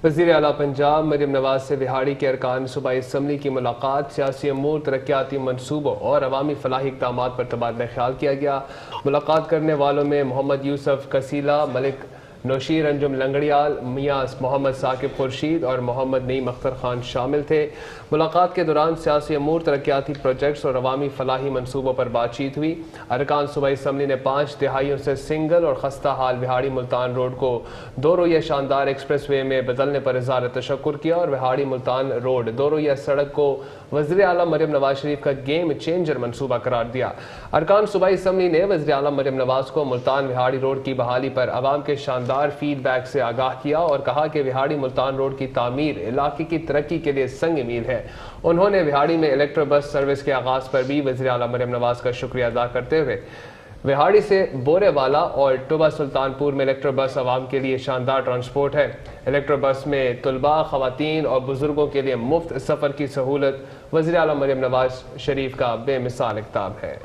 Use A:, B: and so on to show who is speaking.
A: وزیر اعلیٰ پنجاب مریم نواز سے وہاڑی کے ارکان صوبائی اسمبلی کی ملاقات، سیاسی امور، ترقیاتی منصوبوں اور عوامی فلاحی اقدامات پر تبادلہ خیال کیا گیا۔ ملاقات کرنے والوں میں محمد یوسف کسیلہ، ملک نوشیر انجم لنگڑیال، میاں محمد ثاقب خورشید اور محمد نعیم اختر خان شامل تھے۔ ملاقات کے دوران سیاسی امور، ترقیاتی پروجیکٹس اور عوامی فلاحی منصوبوں پر بات چیت ہوئی۔ ارکان صوبائی اسمبلی نے 5 دہائیوں سے سنگل اور خستہ حال وہاڑی ملتان روڈ کو 2 رویہ شاندار ایکسپریس وے میں بدلنے پر اظہار تشکر کیا اور وہاڑی ملتان روڈ 2 رویہ سڑک کو وزیر اعلیٰ مریم نواز شریف کا گیم چینجر منصوبہ قرار دیا۔ ارکان صوبائی اسمبلی نے وزیر اعلیٰ مریم نواز کو ملتان وہاڑی روڈ کی بحالی پر عوام کے شاندار فیڈ بیک سے آگاہ کیا اور کہا کہ وہاڑی ملتان روڈ کی تعمیر علاقے کی ترقی کے لیے سنگ میل ہے۔ انہوں نے وہاڑی میں الیکٹرو بس سروس کے آغاز پر بھی وزیر اعلیٰ مریم نواز کا شکریہ ادا کرتے ہوئے وہاڑی سے بورے والا اور ٹوبہ سلطان پور میں الیکٹرو بس عوام کے لیے شاندار ٹرانسپورٹ ہے۔ الیکٹرو بس میں طلباء، خواتین اور بزرگوں کے لیے مفت سفر کی سہولت وزیر اعلیٰ مریم نواز شریف کا بے مثال اقدام ہے۔